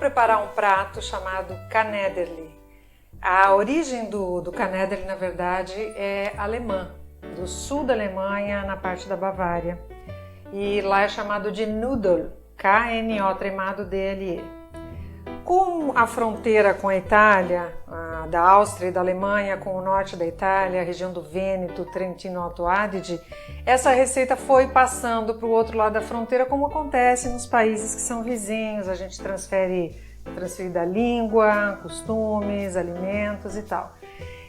preparar um prato chamado Knädeli. A origem do Knädeli, na verdade, é alemã, do sul da Alemanha, na parte da Bavária. E lá é chamado de Knödel, K-N-O, tremado D-L-E. Com a fronteira com a Itália, da Áustria e da Alemanha, com o norte da Itália, a região do Vêneto, Trentino Alto Adige, essa receita foi passando para o outro lado da fronteira, como acontece nos países que são vizinhos. A gente transfere da língua, costumes, alimentos e tal.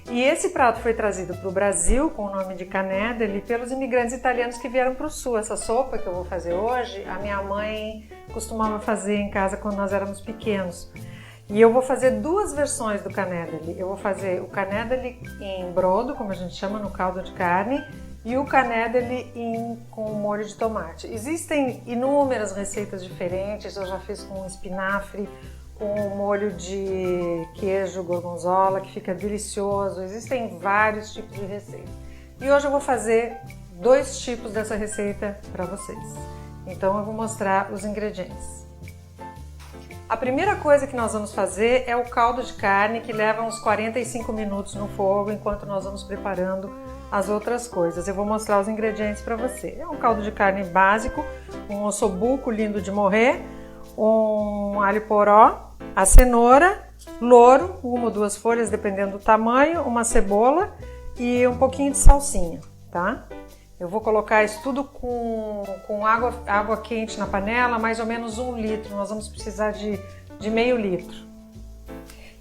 E esse prato foi trazido para o Brasil com o nome de Knädeli pelos imigrantes italianos que vieram para o sul. Essa sopa que eu vou fazer hoje, a minha mãe costumava fazer em casa quando nós éramos pequenos. E eu vou fazer duas versões do Knädeli. Eu vou fazer o Knädeli em brodo, como a gente chama, no caldo de carne, e o Knädeli com molho de tomate. Existem inúmeras receitas diferentes, eu já fiz com espinafre, com molho de queijo gorgonzola, que fica delicioso. Existem vários tipos de receita. E hoje eu vou fazer dois tipos dessa receita para vocês. Então eu vou mostrar os ingredientes. A primeira coisa que nós vamos fazer é o caldo de carne, que leva uns 45 minutos no fogo, enquanto nós vamos preparando as outras coisas. Eu vou mostrar os ingredientes para você. É um caldo de carne básico, um ossobuco lindo de morrer, um alho poró, a cenoura, louro, uma ou duas folhas, dependendo do tamanho, uma cebola e um pouquinho de salsinha, tá? Eu vou colocar isso tudo com água quente na panela, mais ou menos 1 litro. Nós vamos precisar de meio litro.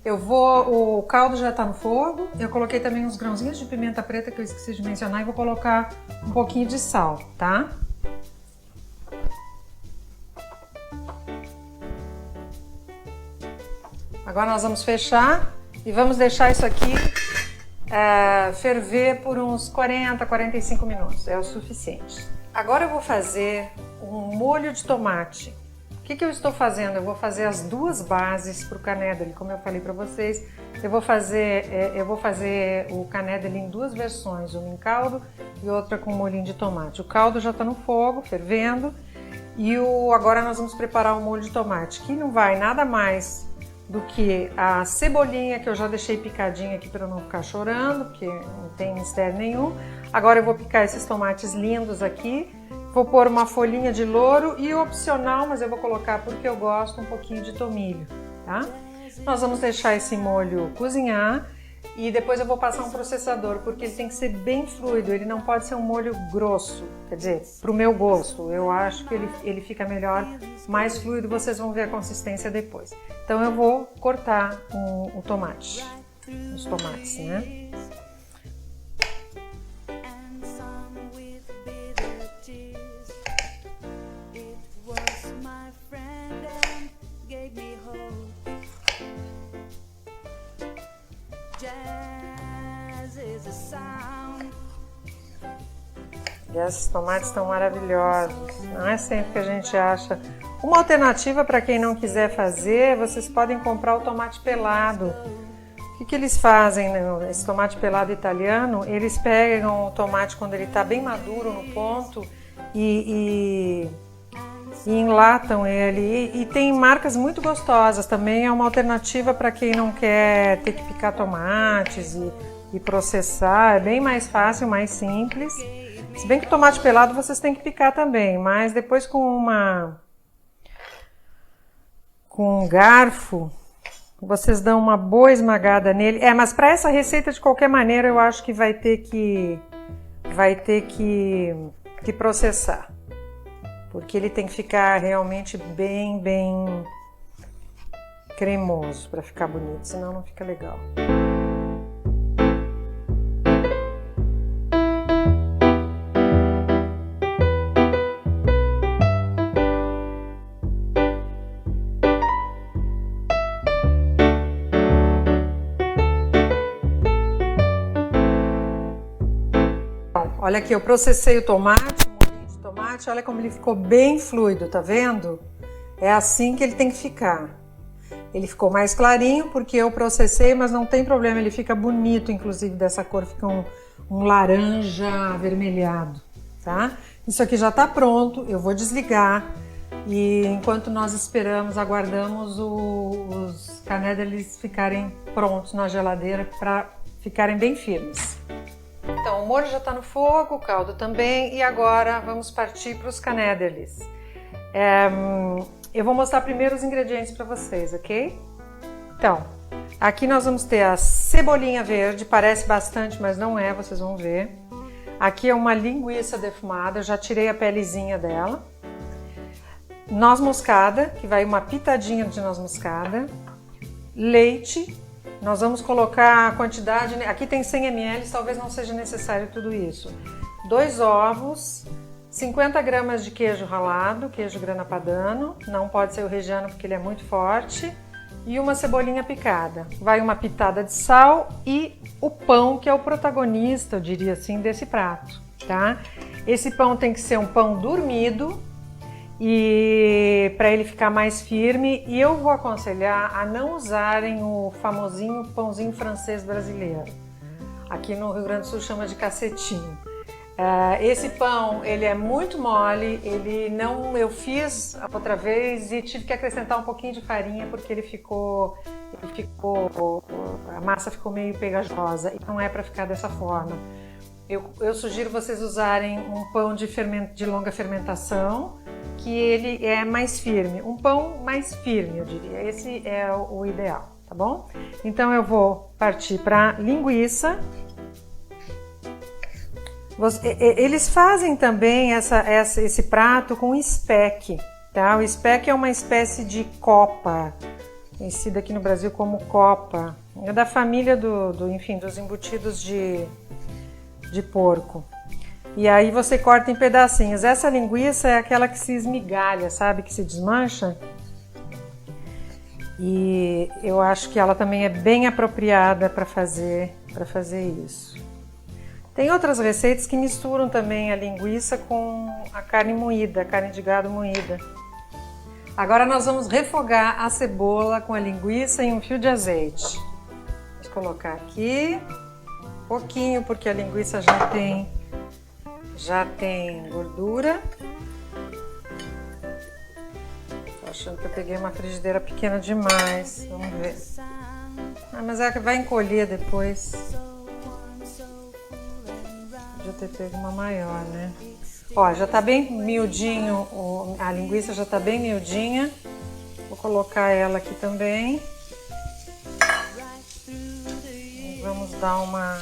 O caldo já está no fogo. Eu coloquei também uns grãozinhos de pimenta preta que eu esqueci de mencionar e vou colocar um pouquinho de sal, tá? Agora nós vamos fechar e vamos deixar isso aqui ferver por uns 40, 45 minutos, é o suficiente. Agora eu vou fazer um molho de tomate. O que eu estou fazendo? Eu vou fazer as duas bases para o Knädeli, como eu falei para vocês. Eu vou fazer o Knädeli em duas versões, uma em caldo e outra com molhinho de tomate. O caldo já está no fogo, fervendo, e agora nós vamos preparar o molho de tomate, que não vai nada mais do que a cebolinha, que eu já deixei picadinha aqui para não ficar chorando, porque não tem mistério nenhum. Agora eu vou picar esses tomates lindos aqui, vou pôr uma folhinha de louro e opcional, mas eu vou colocar porque eu gosto, um pouquinho de tomilho, tá? Nós vamos deixar esse molho cozinhar e depois eu vou passar um processador, porque ele tem que ser bem fluido, ele não pode ser um molho grosso, quer dizer, pro meu gosto, eu acho que ele fica melhor, mais fluido, vocês vão ver a consistência depois. Então eu vou cortar o tomate, os tomates, né? E esses tomates estão maravilhosos, não é sempre que a gente acha. Uma alternativa para quem não quiser fazer, vocês podem comprar o tomate pelado. O que eles fazem, né? Esse tomate pelado italiano, eles pegam o tomate quando ele está bem maduro no ponto e enlatam ele. E tem marcas muito gostosas também, é uma alternativa para quem não quer ter que picar tomates e processar, é bem mais fácil, mais simples. Se bem que o tomate pelado vocês têm que picar também, mas depois com um garfo, vocês dão uma boa esmagada nele. Mas para essa receita, de qualquer maneira, eu acho que vai ter que processar. Porque ele tem que ficar realmente bem cremoso para ficar bonito, senão não fica legal. Olha aqui, eu processei o tomate, o molhinho de tomate, olha como ele ficou bem fluido, tá vendo? É assim que ele tem que ficar. Ele ficou mais clarinho porque eu processei, mas não tem problema, ele fica bonito, inclusive dessa cor, fica um laranja avermelhado, tá? Isso aqui já tá pronto, eu vou desligar. E enquanto nós esperamos, aguardamos os canederlis ficarem prontos na geladeira para ficarem bem firmes. Então o molho já está no fogo, o caldo também, e agora vamos partir para os canederlis. Eu vou mostrar primeiro os ingredientes para vocês, ok? Então, aqui nós vamos ter a cebolinha verde, parece bastante, mas não é, vocês vão ver. Aqui é uma linguiça defumada, eu já tirei a pelezinha dela. Noz moscada, que vai uma pitadinha de noz moscada. Leite, nós vamos colocar a quantidade, aqui tem 100 ml, talvez não seja necessário tudo isso. 2 ovos, 50 gramas de queijo ralado, queijo grana padano, não pode ser o reggiano porque ele é muito forte. E uma cebolinha picada. Vai uma pitada de sal e o pão, que é o protagonista, eu diria assim, desse prato, tá? Esse pão tem que ser um pão dormido e para ele ficar mais firme, e eu vou aconselhar a não usarem o famosinho pãozinho francês brasileiro. Aqui no Rio Grande do Sul chama de cacetinho. Esse pão, ele é muito mole, eu fiz outra vez e tive que acrescentar um pouquinho de farinha porque a massa ficou meio pegajosa e não é para ficar dessa forma. Eu sugiro vocês usarem um pão de longa fermentação, que ele é mais firme, um pão mais firme, eu diria, esse é o ideal, tá bom? Então eu vou partir para linguiça. Eles fazem também esse prato com speck, tá? O speck é uma espécie de copa, conhecida aqui no Brasil como copa. É da família dos embutidos de porco. E aí você corta em pedacinhos. Essa linguiça é aquela que se esmigalha, sabe? Que se desmancha. E eu acho que ela também é bem apropriada para fazer isso. Tem outras receitas que misturam também a linguiça com a carne moída, a carne de gado moída. Agora nós vamos refogar a cebola com a linguiça em um fio de azeite. Vou colocar aqui um pouquinho, porque a linguiça já tem gordura. Tô achando que eu peguei uma frigideira pequena demais, vamos ver. Mas ela vai encolher depois. Podia ter pego uma maior, né? Ó, já tá bem miudinho, a linguiça já tá bem miudinha. Vou colocar ela aqui também. E vamos dar uma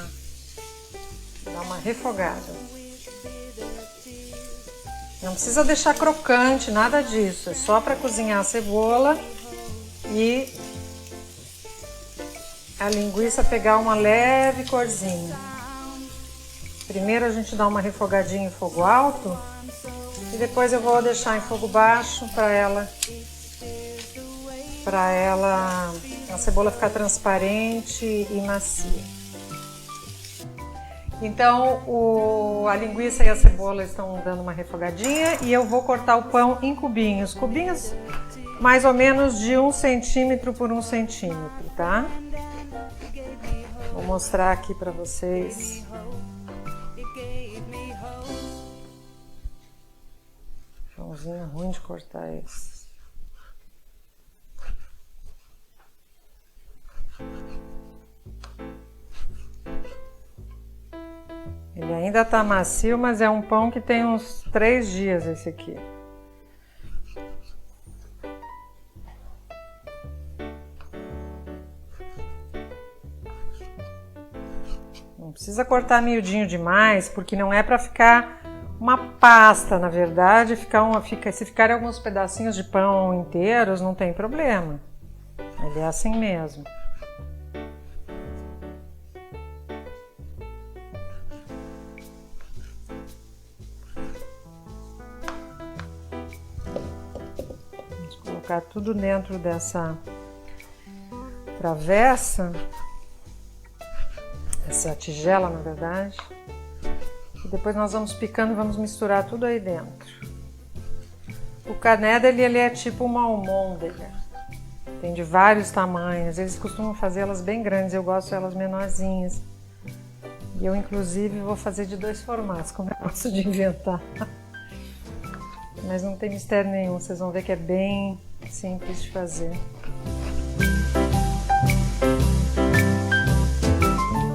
refogada. Não precisa deixar crocante, nada disso. É só para cozinhar a cebola e a linguiça pegar uma leve corzinha. Primeiro a gente dá uma refogadinha em fogo alto e depois eu vou deixar em fogo baixo para a cebola ficar transparente e macia. Então a linguiça e a cebola estão dando uma refogadinha e eu vou cortar o pão em cubinhos. Cubinhos mais ou menos de 1 centímetro por 1 centímetro, tá? Vou mostrar aqui para vocês. Pãozinho ruim de cortar esse. Ele ainda tá macio, mas é um pão que tem uns 3 dias esse aqui. Não precisa cortar miudinho demais, porque não é para ficar uma pasta, na verdade. Se ficarem alguns pedacinhos de pão inteiros, não tem problema. Ele é assim mesmo. Vamos colocar tudo dentro dessa travessa, essa tigela, na verdade. E depois nós vamos picando e vamos misturar tudo aí dentro. O canedel, ele é tipo uma almôndega. Tem de vários tamanhos. Eles costumam fazer elas bem grandes, eu gosto delas menorzinhas. E eu, inclusive, vou fazer de 2 formatos, como eu gosto de inventar. mas não tem mistério nenhum, vocês vão ver que é bem simples de fazer.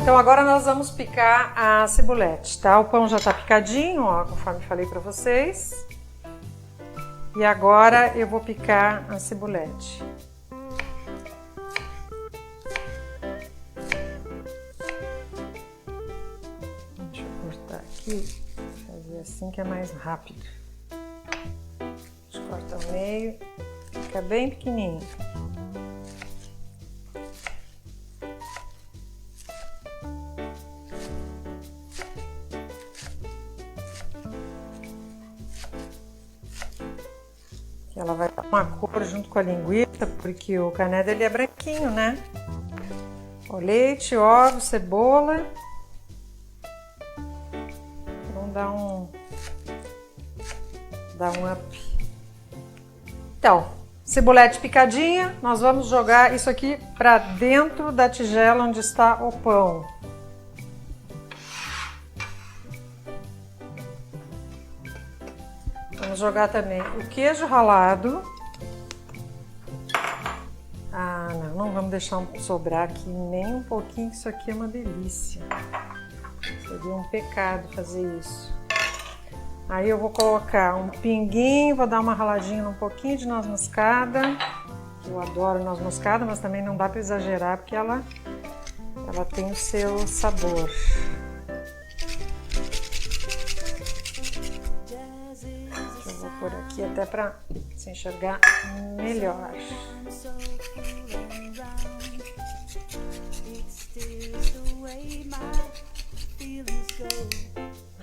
Então agora nós vamos picar a cebolete, tá? O pão já tá picadinho, ó, conforme falei pra vocês. E agora eu vou picar a cebolete. Deixa eu cortar aqui, fazer assim que é mais rápido. A gente corta ao meio, fica bem pequenininho. Ela vai dar uma cor junto com a linguiça, porque o canedel ele é branquinho, né? O leite, ovos, cebola. Vamos dar um up. Então, cebolete picadinha, nós vamos jogar isso aqui para dentro da tigela onde está o pão. Vamos jogar também o queijo ralado. Ah, não vamos deixar sobrar aqui nem um pouquinho, que isso aqui é uma delícia. Seria um pecado fazer isso. Aí eu vou colocar um pinguinho, vou dar uma raladinha num pouquinho de noz moscada. Eu adoro noz moscada, mas também não dá para exagerar, porque ela tem o seu sabor. Por aqui até para se enxergar melhor.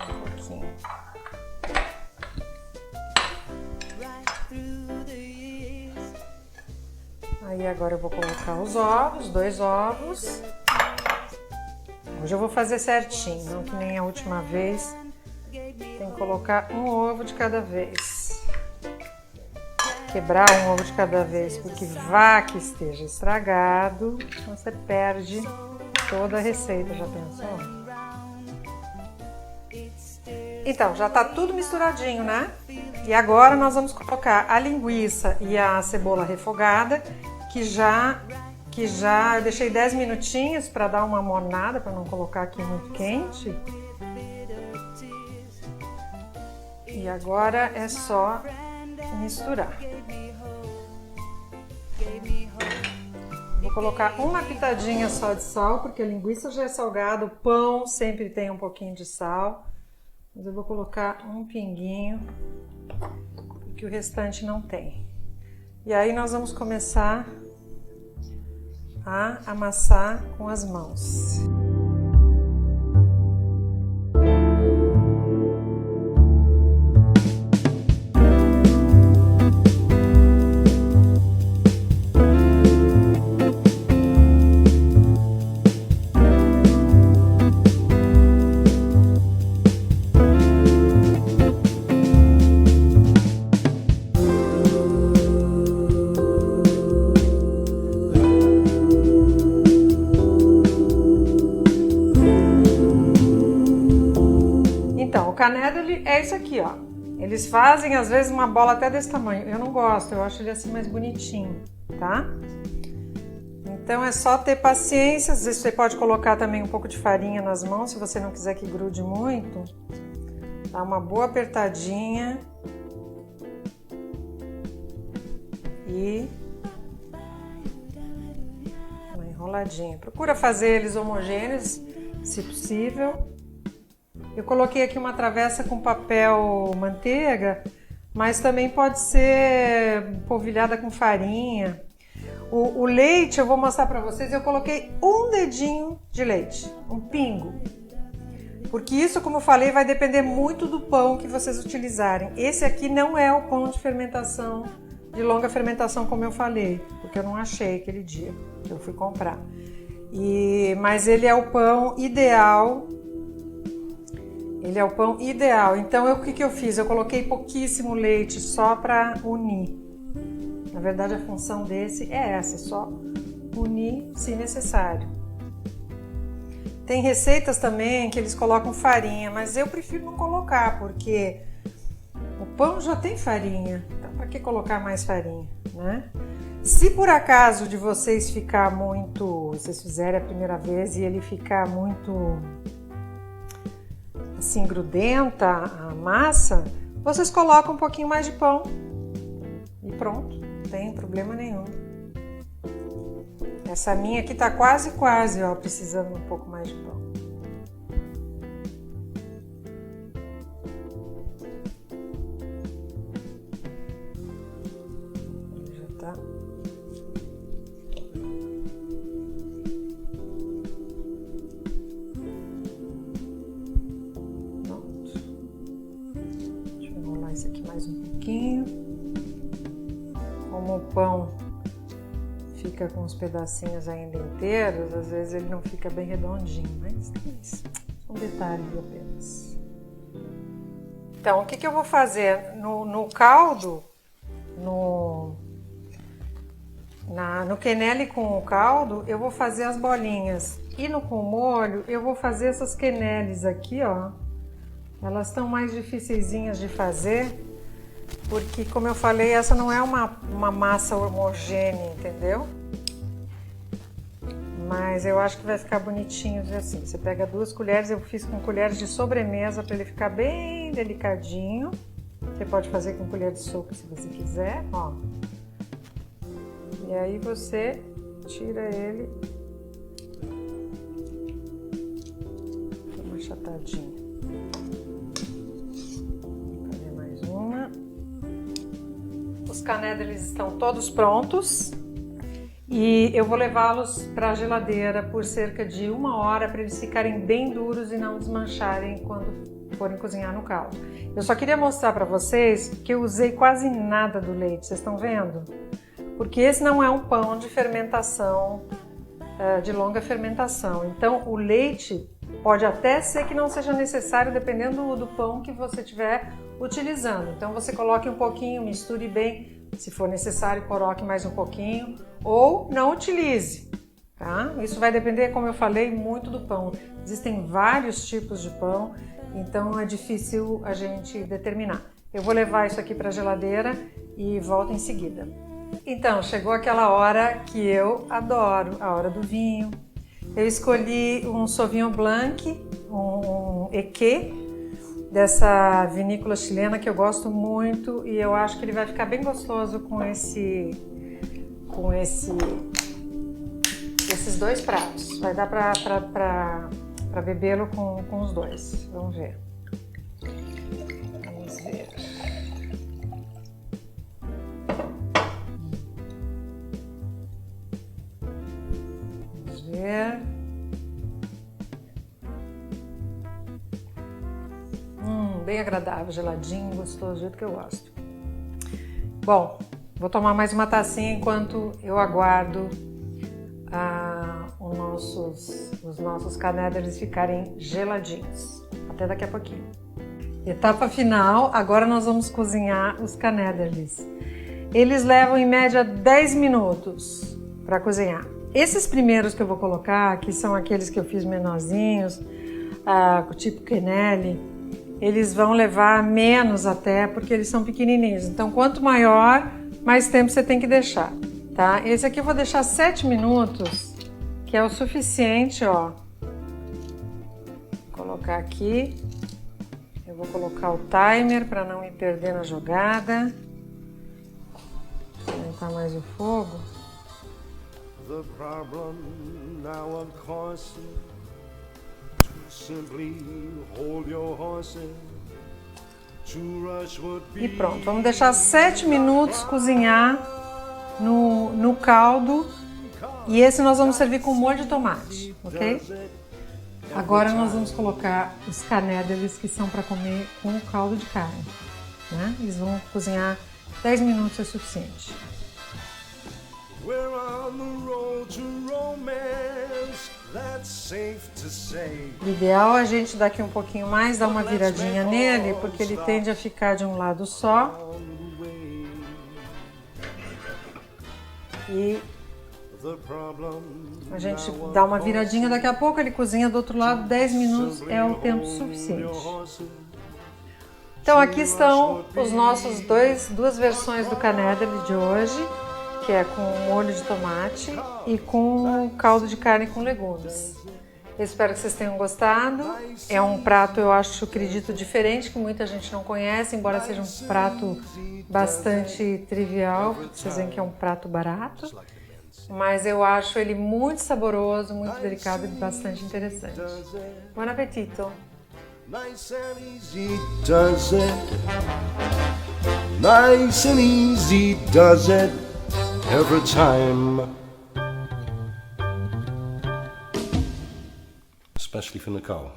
Um pouquinho. Aí agora eu vou colocar os ovos, 2 ovos. Hoje eu vou fazer certinho, não que nem a última vez. Tem que colocar um ovo de cada vez. Quebrar um ovo de cada vez, porque vá que esteja estragado, você perde toda a receita, já pensou? Então, já tá tudo misturadinho, né? E agora nós vamos colocar a linguiça e a cebola refogada, que já eu deixei 10 minutinhos para dar uma mornada, para não colocar aqui muito quente. E agora é só misturar. Vou colocar uma pitadinha só de sal, porque a linguiça já é salgada, o pão sempre tem um pouquinho de sal. Mas eu vou colocar um pinguinho, porque o restante não tem. E aí nós vamos começar a amassar com as mãos. Então, o canedel é isso aqui, ó. Eles fazem às vezes uma bola até desse tamanho. Eu não gosto, eu acho ele assim mais bonitinho, tá? Então é só ter paciência. Às vezes você pode colocar também um pouco de farinha nas mãos, se você não quiser que grude muito. Dá uma boa apertadinha. E uma enroladinha. Procura fazer eles homogêneos, se possível. Eu coloquei aqui uma travessa com papel manteiga, mas também pode ser polvilhada com farinha. O leite, eu vou mostrar para vocês, eu coloquei um dedinho de leite, um pingo. Porque isso, como eu falei, vai depender muito do pão que vocês utilizarem. Esse aqui não é o pão de fermentação, de longa fermentação, como eu falei, porque eu não achei aquele dia que eu fui comprar. Mas ele é o pão ideal. Ele é o pão ideal. Então, o que eu fiz? Eu coloquei pouquíssimo leite só para unir. Na verdade, a função desse é essa, só unir se necessário. Tem receitas também que eles colocam farinha, mas eu prefiro não colocar, porque O pão já tem farinha, então para que colocar mais farinha, né? Se por acaso de vocês ficar muito, vocês fizerem a primeira vez e ele ficar muito assim grudenta a massa, vocês colocam um pouquinho mais de pão e pronto, não tem problema nenhum. Essa minha aqui tá quase, ó, precisando um pouco mais de pão. Já tá. Pronto. Deixa eu enrolar isso aqui mais um pouquinho. Como o pão fica com os pedacinhos ainda inteiros, às vezes ele não fica bem redondinho, mas é isso, são detalhes apenas. Então, o que eu vou fazer? No caldo, no quenelle com o caldo, eu vou fazer as bolinhas. E no com molho, eu vou fazer essas quenelles aqui, ó. Elas estão mais dificilzinhas de fazer, porque, como eu falei, essa não é uma massa homogênea, entendeu? Mas eu acho que vai ficar bonitinho assim. Você pega 2 colheres, eu fiz com colheres de sobremesa para ele ficar bem delicadinho. Você pode fazer com colher de sopa se você quiser, ó. E aí você tira ele. Dá uma achatadinha. Vou fazer mais uma. Os canédeles estão todos prontos. E eu vou levá-los para a geladeira por cerca de 1 hora para eles ficarem bem duros e não desmancharem quando forem cozinhar no caldo. Eu só queria mostrar para vocês que eu usei quase nada do leite, vocês estão vendo? Porque esse não é um pão de fermentação, de longa fermentação. Então o leite pode até ser que não seja necessário dependendo do pão que você estiver utilizando. Então você coloque um pouquinho, misture bem. Se for necessário, coloque mais um pouquinho ou não utilize, tá? Isso vai depender, como eu falei, muito do pão. Existem vários tipos de pão, então é difícil a gente determinar. Eu vou levar isso aqui para a geladeira e volto em seguida. Então, chegou aquela hora que eu adoro, a hora do vinho. Eu escolhi um Sauvignon Blanc, um EQ, dessa vinícola chilena que eu gosto muito e eu acho que ele vai ficar bem gostoso com esses 2 pratos. Vai dar para bebê-lo com os 2. Vamos ver. Vamos ver. Vamos ver. Bem agradável, geladinho, gostoso, do jeito que eu gosto. Bom, vou tomar mais uma tacinha enquanto eu aguardo os nossos canédeles ficarem geladinhos. Até daqui a pouquinho. Etapa final, agora nós vamos cozinhar os canédeles. Eles levam em média 10 minutos para cozinhar. Esses primeiros que eu vou colocar, que são aqueles que eu fiz menorzinhos, tipo quenelle, eles vão levar menos até, porque eles são pequenininhos. Então, quanto maior, mais tempo você tem que deixar, tá? Esse aqui eu vou deixar 7 minutos, que é o suficiente, ó. Vou colocar aqui. Eu vou colocar o timer para não me perder na jogada. Vou aumentar mais o fogo. The problem now, of course, e pronto, vamos deixar 7 minutos cozinhar no caldo e esse nós vamos servir com molho de tomate, ok? Agora nós vamos colocar os canédeles que são para comer com o caldo de carne, né? Eles vão cozinhar 10 minutos, é suficiente. O ideal é a gente dar aqui um pouquinho mais, dar uma viradinha nele, porque ele tende a ficar de um lado só. E a gente dá uma viradinha, daqui a pouco ele cozinha do outro lado, 10 minutos é o tempo suficiente. Então aqui estão os nossos duas versões do Canederli de hoje, que é com molho de tomate e com caldo de carne com legumes. Eu espero que vocês tenham gostado. É um prato, eu acho, acredito, diferente, que muita gente não conhece, embora seja um prato bastante trivial. Vocês veem que é um prato barato, mas eu acho ele muito saboroso, muito delicado e bastante interessante. Buon appetito! Nice and easy does it. Nice and easy does it every time. Especially for Nicole.